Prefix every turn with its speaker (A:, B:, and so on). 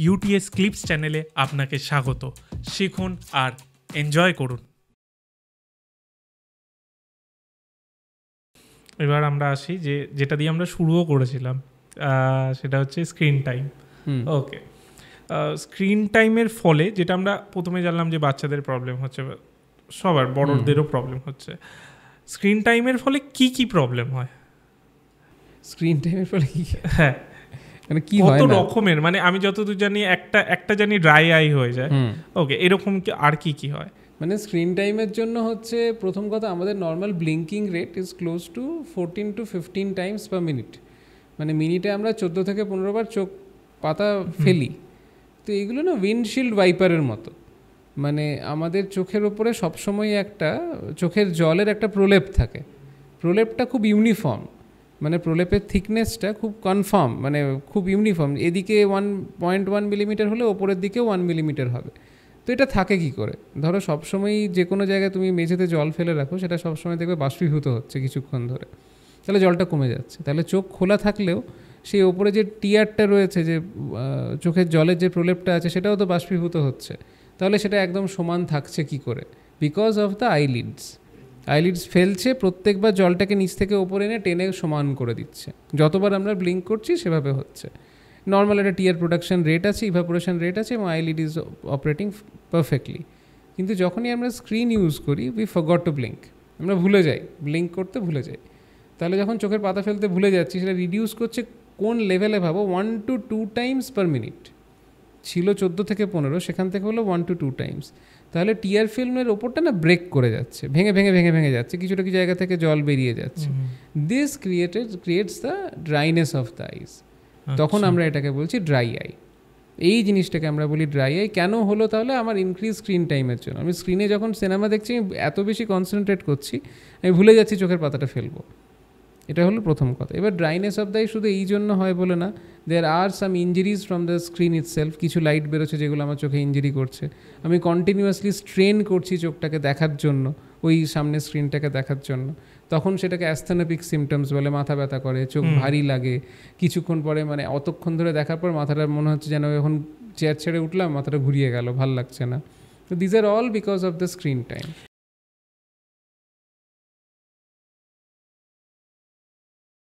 A: UTS clips চ্যানেলে আপনাকে স্বাগত। শিখুন আর এনজয় করুন। এবার আমরা আসি যেটা দিয়ে আমরা শুরুও করেছিলাম, সেটা হচ্ছে স্ক্রিন টাইম। ওকে, স্ক্রিন টাইমের ফলে যেটা আমরা প্রথমে জানলাম যে বাচ্চাদের প্রবলেম হচ্ছে, সবার বড়দেরও প্রবলেম হচ্ছে। স্ক্রিন টাইমের ফলে কি কি প্রবলেম হয়?
B: স্ক্রিন টাইমের ফলে কি,
A: হ্যাঁ
B: মানে কি
A: কত
B: হয় না
A: রকমের, মানে আমি যতদূর জানি একটা জানি ড্রাই আই হয়ে যায়। ওকে, এরকম কি আর কি হয়?
B: মানে স্ক্রিন টাইমের জন্য হচ্ছে প্রথম কথা, আমাদের normal blinking rate is close two 14 to 15 Times per minute. মানে মিনিটে আমরা 14 থেকে 15 বার চোখ পাতা ফেলি। তো এইগুলো না উইন্ডশিল্ড ওয়াইপারের মতো, মানে আমাদের চোখের ওপরে সবসময় একটা চোখের জলের একটা প্রলেপ থাকে। প্রলেপটা খুব ইউনিফর্ম, মানে প্রলেপের থিকনেসটা খুব কনফার্ম, মানে খুব ইউনিফর্ম। এদিকে 1.1 মিলিমিটার হলে ওপরের দিকেও 1 মিলিমিটার হবে। তো এটা থাকে কি করে? ধরো সবসময়ই যে কোনো জায়গায় তুমি মেঝেতে জল ফেলে রাখো, সেটা সবসময় দেখবে বাষ্পীভূত হচ্ছে কিছুক্ষণ ধরে, তাহলে জলটা কমে যাচ্ছে। তাহলে চোখ খোলা থাকলেও সেই ওপরে যে টিয়ারটা রয়েছে, যে চোখের জলের যে প্রলেপটা আছে, সেটাও তো বাষ্পীভূত হচ্ছে। তাহলে সেটা একদম সমান থাকছে কি করে? বিকজ অফ দ্য আইলিডস ফেলছে, প্রত্যেকবার জলটাকে নিচ থেকে ওপরে এনে টেনে সমান করে দিচ্ছে। যতবার আমরা ব্লিঙ্ক করছি সেভাবে হচ্ছে। নর্মাল একটা টিয়ার প্রোডাকশন রেট আছে, ইভাপোরেশন রেট আছে, এবং আইলিড ইজ অপারেটিং পারফেক্টলি। কিন্তু যখনই আমরা স্ক্রিন ইউজ করি, উই ফরগট টু ব্লিঙ্ক, আমরা ভুলে যাই, ব্লিঙ্ক করতে ভুলে যাই। তাহলে যখন চোখের পাতা ফেলতে ভুলে যাচ্ছি, সেটা রিডিউস করছে কোন লেভেলে? ভাবো 1 to 2 টাইমস পার মিনিট। ছিল 14 থেকে 15, সেখান থেকে হলো 1 to 2 টাইমস। তাহলে টিয়ার ফিল্মের ওপরটা না ব্রেক করে যাচ্ছে, ভেঙে যাচ্ছে, কিছুটা কি জায়গা থেকে জল বেরিয়ে যাচ্ছে। This creates the dryness of the ice. তখন আমরা এটাকে বলছি ড্রাই আই। এই জিনিসটাকে আমরা বলি ড্রাই আই। কেন হলো? তাহলে আমার ইনক্রিজ স্ক্রিন টাইমের জন্য। আমি স্ক্রিনে যখন সিনেমা দেখছি, আমি এত বেশি কনসেন্ট্রেট করছি, আমি ভুলে যাচ্ছি চোখের পাতাটা ফেলবো। এটা হলো প্রথম কথা। এবার ড্রাইনেস অফ দ্য আই শুধু এই জন্য হয় বলে না, there are some injuries from the screen itself. কিছু লাইট বেরোচ্ছে যেগুলো আমার চোখে ইঞ্জুরি করছে। আমি কন্টিনিউয়াসলি স্ট্রেন করছি চোখটাকে দেখার জন্য, ওই সামনে স্ক্রিনটাকে দেখার জন্য। তখন সেটাকে অ্যাস্থেনোপিক সিমটমস বলে। মাথা ব্যথা করে, চোখ ভারী লাগে, কিছুক্ষণ পরে মানে অতক্ষণ ধরে দেখার পর মাথাটা মনে হচ্ছে যেন এখন চেয়ার ছেড়ে উঠলাম, মাথাটা ঘুরিয়ে গেল, ভাল লাগছে না। তো these are all because of the screen time.